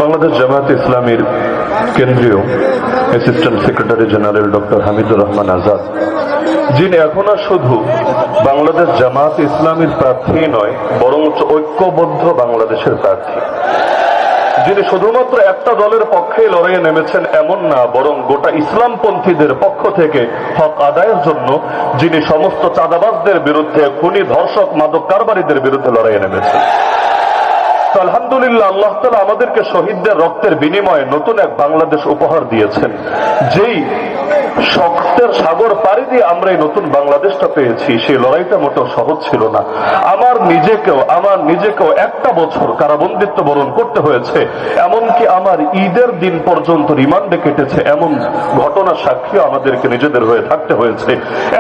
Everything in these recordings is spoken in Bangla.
বাংলাদেশ জামায়াতে ইসলামীর কেন্দ্রীয় assistant secretary general doctor Hamidur Rahman Azad, যিনি এখন আর শুধু বাংলাদেশ জামায়াতে ইসলামীর প্রার্থী নয়, বরং ঐক্যবদ্ধ বাংলাদেশের প্রার্থী, যিনি শুধুমাত্র একটা দলের পক্ষে লড়াইয়ে নেমেছেন এমন না, বরং গোটা ইসলামপন্থীদের পক্ষ থেকে হক আদায়ের জন্য যিনি সমস্ত চাঁদাবাজদের বিরুদ্ধে, খুনি, ধর্ষক, মাদক কারবারিদের বিরুদ্ধে লড়াইয়ে নেমেছেন। তো আলহামদুলিল্লাহ, আল্লাহ তাআলা আমাদেরকে শহীদদের রক্তের বিনিময়ে নতুন এক বাংলাদেশ উপহার দিয়েছেন। যেই শক্তের সাগর পাড়ি দিয়ে আমরা এই নতুন বাংলাদেশটা পেয়েছি, সেই লড়াইটা মোটেও সহজ ছিল না। আমার নিজেকেও একটা বছর কারাবন্দিত্ব বরণ করতে হয়েছে, এমনকি আমার ঈদের দিন পর্যন্ত রিমান্ডে কেটেছে, এমন ঘটনা সাক্ষী আমাদেরকে নিজেদের হয়ে থাকতে হয়েছে।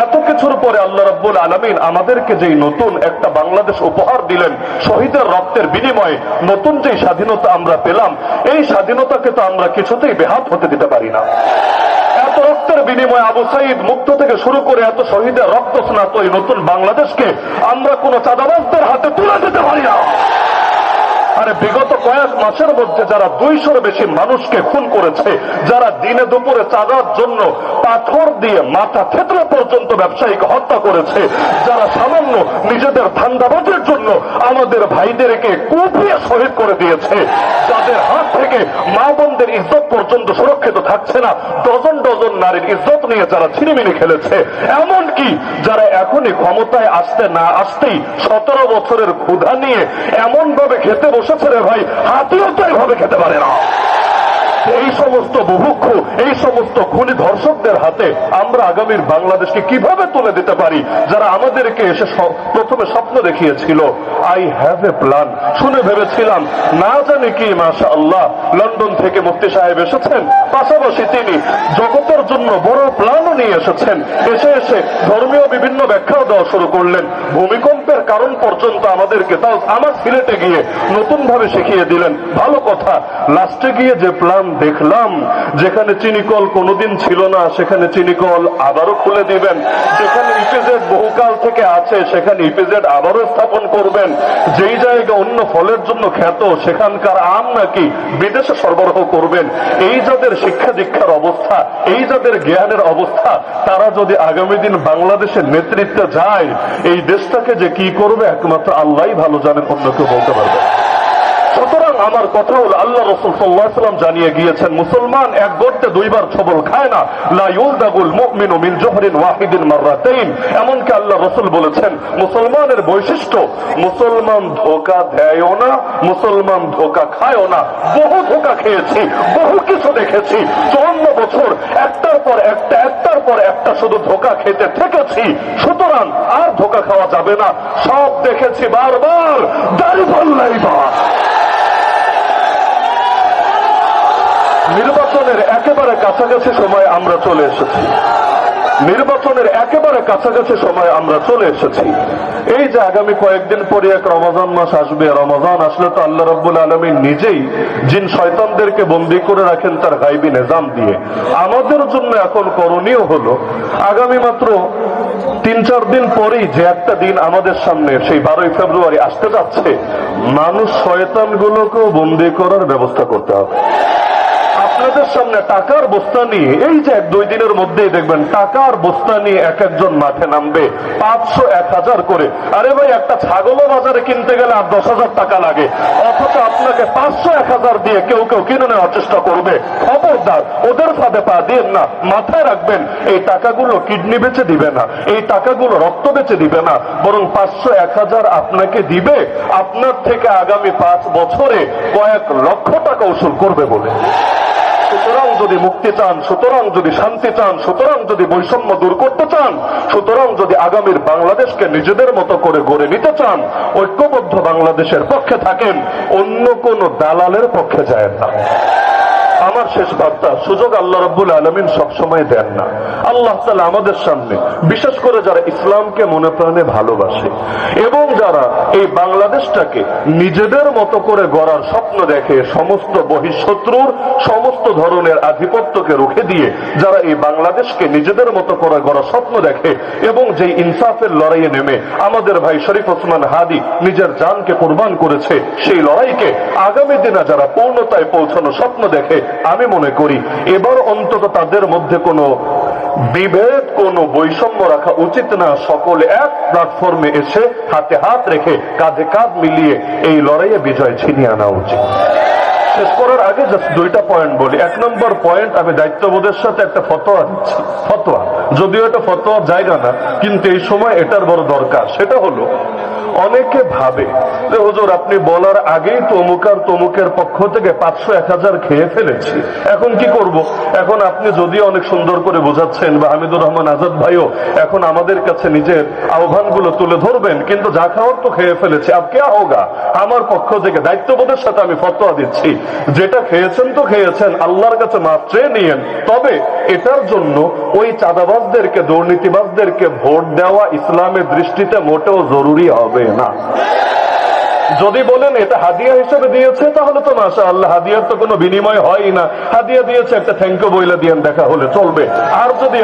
এত কিছুর পরে আল্লাহ রাব্বুল আলামিন আমাদেরকে যেই নতুন একটা বাংলাদেশ উপহার দিলেন শহীদের রক্তের বিনিময়ে, নতুন যে স্বাধীনতা আমরা পেলাম, এই স্বাধীনতাকে তো আমরা কিছুতেই বেহাত হতে দিতে পারি না। এত রক্তের বিনিময়ে আবু সাইদ মুক্ত থেকে শুরু করে এত শহীদের রক্ত স্নাত এই নতুন বাংলাদেশকে আমরা কোন চাঁদাবাজদের হাতে তুলে দিতে পারি না। আরে বিগত কয়েক মাসের মধ্যে যারা 200-র বেশি মানুষকে খুন করেছে, যারা দিনে দুপুরে চাঁদার জন্য পাথর দিয়ে মাথা থেতলে পর্যন্ত ব্যবসায়ীকে হত্যা করেছে, যারা সামান্য নিজেদের ধান্দাবাজের জন্য আমাদের ভাইদেরকে কুপিয়ে শহীদ করে দিয়েছে, যাদের হাত থেকে মা বোনদের ইজ্জত পর্যন্ত সুরক্ষিত থাকছে না, ডজন ডজন নারীর ইজ্জত নিয়ে যারা ছিনিমিনি খেলেছে, এমনকি যারা এখনই ক্ষমতায় আসতে না আসতেই 17 বছরের ক্ষুধা নিয়ে এমন ভাবে খেতে বসেছে রে ভাই, হাতিও তো এইভাবে খেতে পারে না। এই সমস্ত বুভুক্ষ, এই সমস্ত খুনি ধর্ষকদের হাতে আমরা আগামীর বাংলাদেশকে কিভাবে তুলে দিতে পারি? যারা আমাদেরকে এসে প্রথমে স্বপ্ন দেখিয়েছিল, আই হ্যাভ এ প্ল্যান, শুনে ভেবেছিলাম না জানি কি, মাশাআল্লাহ, লন্ডন থেকে মুফতি সাহেব এসেছেন, পাশাপাশি তিনি জগতের জন্য বড় প্ল্যানও নিয়ে এসেছেন। এসে এসে ধর্মীয় বিভিন্ন ব্যাখ্যাও দেওয়া শুরু করলেন। ভূমিকম্পের কারণ পর্যন্ত আমাদেরকে, তাও আমার সিলেটে গিয়ে নতুন ভাবে শিখিয়ে দিলেন। ভালো কথা, লাস্টে গিয়ে যে প্ল্যান দেখলাম, যেখানে চিনিকল কোনোদিন ছিল না সেখানে চিনিকল আবারও খুলে দিবেন, যেখানে ইপিজেড বহুকাল থেকে আছে সেখানে ইপিজেড আবারও স্থাপন করবেন, যেই জায়গা অন্য ফলের জন্য খ্যাত সেখানকার আম নাকি বিদেশে সরবরাহ করবেন। এই যাদের শিক্ষা দীক্ষার অবস্থা, এই যাদের জ্ঞানের অবস্থা, তারা যদি আগামী দিন বাংলাদেশের নেতৃত্বে যায়, এই দেশটাকে যে কি করবে একমাত্র আল্লাহই ভালো জানেন, অন্য কেউ বলতে পারবে। সুতরাং আমার কথা হল, আল্লাহ রাসূল সাল্লাল্লাহু আলাইহি ওয়াসাল্লাম জানিয়ে গিয়েছেন, মুসলমান এক গর্তে দুইবার ছবল খায় না, লা ইউলদাগুল মুমিনু মিন জুহরিন ওয়াহিদিন মাররাতাইন। এমনকি আল্লাহ রাসূল বলেছেন, মুসলমানের বৈশিষ্ট্য, মুসলমান ধোঁকা দেয়ও না, মুসলমান ধোঁকা খায়ও না। বহু ধোঁকা খেয়েছি, বহু কিছু দেখেছি, 54 বছর একটার পর একটা শুধু ধোঁকা খেতে থেকেছি। সুতরাং আর ধোঁকা খাওয়া যাবে না, সব দেখেছি বারবার, দাঁড়িপাল্লাই বা। নির্বাচনের একেবারে কাছাকাছি সময় আমরা চলে এসেছি, নির্বাচনের একেবারে কাছাকাছি সময় আমরা চলে এসেছি। এই যে আগামী কয়েকদিন পরে এক রমজান মাস আসবে, রমজান আসলে তো আল্লাহ রাব্বুল আলামিন নিজেই জিন শয়তানদেরকে বন্দী করে রাখেন তার গায়বী নিজাম দিয়ে। আমাদের জন্য এখন করণীয় হলো, আগামী মাত্র 3-4 দিন পরেই যে একটা দিন আমাদের সামনে, সেই 12ই ফেব্রুয়ারি আসতে যাচ্ছে, মানুষ শয়তানগুলোকেও বন্দী করার ব্যবস্থা করতে হবে। আপনাদের সামনে টাকার বস্তা নিয়ে, এই যে 1-2 দিনের মধ্যেই দেখবেন টাকার বস্তা নিয়ে এক একজন মাঠে নামবে, 500-1000 করে। আরে ভাই, একটা ছাগলও বাজারে কিনতে গেলে আর 10,000 টাকা লাগে, অথচ আপনাকে 500-1000 দিয়ে কেউ কিনে নেওয়ার চেষ্টা করবে। খবরদার, ওদের ফাঁদে পা দিয়েন না। মাথায় রাখবেন, এই টাকাগুলো কিডনি বেচে দিবে না, এই টাকাগুলো রক্ত বেচে দিবে না, বরং 500-1000 আপনাকে দিবে আপনার থেকে আগামী 5 বছরে কয়েক লক্ষ টাকা উসুল করবে বলে। সুতরাং যদি মুক্তি চান, সুতরাং যদি শান্তি চান, সুতরাং যদি বৈষম্য দূর করতে চান, সুতরাং যদি আগামীর বাংলাদেশকে নিজেদের মতো করে গড়ে নিতে চান, ঐক্যবদ্ধ বাংলাদেশের পক্ষে থাকেন, অন্য কোন দালালের পক্ষে যায় না। আমার আমার শেষ বার্তা, সুযোগ আল্লাহ রাব্বুল আলামিন সবসময় দেন না। আল্লাহ তাআলা আমাদের সামনে, বিশেষ করে যারা ইসলামকে মনে প্রাণে ভালোবাসে এবং যারা এই বাংলাদেশটাকে নিজেদের মতো করে গড়ার স্বপ্ন দেখে, সমস্ত বহিঃশত্রুর সমস্ত ধরনের আধিপত্যকে রুখে দিয়ে যারা এই বাংলাদেশকে নিজেদের মতো করে গড়ার স্বপ্ন দেখে এবং যেই ইনসাফের লড়াইয়ে নেমে আমাদের ভাই শরীফ ওসমান হাদি নিজের জানকে কোরবান করেছে, সেই লড়াইকে আগামী দিনে যারা পূর্ণতায় পৌঁছানোর স্বপ্ন দেখে, আমি মনে করি এবার অন্তত তাদের মধ্যে কোনো বিভেদ, কোনো বৈষম্য রাখা উচিত না। সকলে এক প্ল্যাটফর্মে এসে হাতে হাত রেখে কাঁধে কাঁধ মিলিয়ে এই লড়াইয়ে বিজয় ছিনিয়ে আনা উচিত। শেষ করার আগে জাস্ট দুইটা পয়েন্ট বলি। 1 নম্বর পয়েন্ট, আমি দায়িত্ববোধের সাথে একটা ফতোয়া দিচ্ছি। ফতোয়া, যদিও এটা ফতোয়ার জায়গা না, কিন্তু এই সময় এটার বড় দরকার। সেটা হলো, অনেকে ভাবে যে হুজুর আপনি বলার আগেই তমুক আর তমুকের পক্ষ থেকে 500-1000 খেয়ে ফেলেছি, এখন কি করব? এখন আপনি যদিও অনেক সুন্দর করে বোঝাচ্ছেন, বা হামিদুর রহমান আজাদ ভাইও এখন আমাদের কাছে নিজের আহ্বানগুলো তুলে ধরবেন, কিন্তু যা খাওয়ার তো খেয়ে ফেলেছি, আব কে হোগা? আমার পক্ষ থেকে দায়িত্ববোধের সাথে আমি ফতোয়া দিচ্ছি, যেটা খেয়েছেন তো খেয়েছেন, আল্লাহর কাছে মাফ চেয়ে নিয়েন। তবে এটার জন্য ওই চাঁদাবাজদেরকে, দুর্নীতিবাজদেরকে ভোট দেওয়া ইসলামের দৃষ্টিতে মোটেও জরুরি হবে না। যদি বলেন এটা হাদিয়া হিসেবে দিয়েছে, তাহলে তো মাশাআল্লাহ, হাদিয়ার তো কোনো বিনিময় হয় না, হাদিয়া দিয়েছে একটা থ্যাংক ইউ বইলা দিয়েন, দেখা হলে চলবে। আর যদি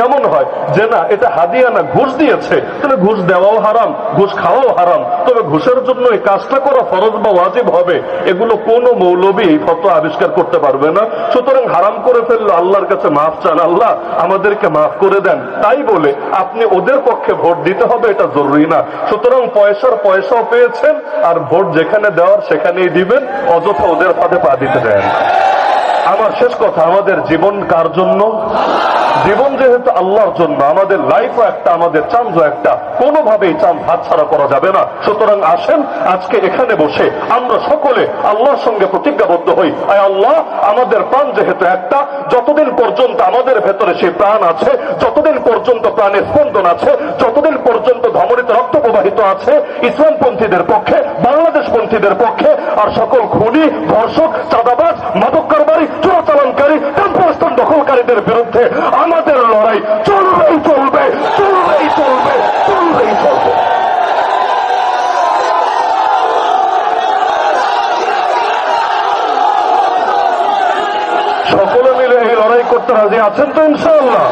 এমন হয় যে না এটা হাদিয়া না, ঘুষ দিয়েছে, তাহলে ঘুষ দেওয়াও হারাম, ঘুষ খাওয়াও হারাম। তবে ঘুষের জন্য এই কাজটা করা ফরজ বা ওয়াজিব হবে, এগুলো কোনো মৌলবী এই ফতোয়া আবিষ্কার করতে পারবে না। সুতরাং হারাম করে ফেললো, আল্লাহর কাছে মাফ চান, আল্লাহ আমাদেরকে মাফ করে দেন। তাই বলে আপনি ওদের পক্ষে ভোট দিতে হবে এটা জরুরি না। সুতরাং পয়সাও পেয়েছেন, আর ভোট যেখানে দেওয়ার সেখানেই দিবেন, অযথা ওদের ফাঁদে পা দিতে দেন না। আমার শেষ কথা, আমাদের জীবন কার জন্য? জীবন যেহেতু আল্লাহর জন্য, আমাদের লাইফও একটা, আমাদের চাঁদও একটা, কোনোভাবেই চাঁদ হাতছাড়া করা যাবে না। সুতরাং আসেন আজকে এখানে বসে আমরা সকলে আল্লাহর সঙ্গে প্রতিজ্ঞাবদ্ধ হই, আয় আল্লাহ, আমাদের প্রাণ যেহেতু একটা, যতদিন পর্যন্ত আমাদের ভেতরে সেই প্রাণ আছে, যতদিন পর্যন্ত প্রাণের স্পন্দন আছে, যতদিন পর্যন্ত ধমনীতে রক্ত প্রবাহিত আছে, ইসলামপন্থীদের পক্ষে, বাংলাদেশপন্থীদের পক্ষে, আর সকল খুনি, ধর্ষক, চাঁদাবাজ, মাদক কারবারি, চোরাচালানকারী, ট্রান্সপোর্টেশন দখলকারীদের বিরুদ্ধে আমাদের লড়াই চলবেই চলবে। সকলে মিলে এই লড়াই করতে রাজি আছেন তো ইনশাআল্লাহ?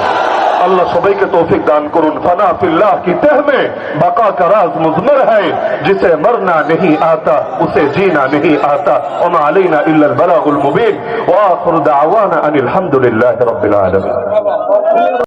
अल्लाह सभी को तौफीक दान करुन। फना फिल्लाह की तह में बका का राज मुज़मर है, जिसे मरना नहीं आता उसे जीना नहीं आता। वमा अलैना इल्ला अल बलागुल मुबीन व आखिरु दावाना अनिल हम्दुलिल्लाहि रब्बिल आलमीन।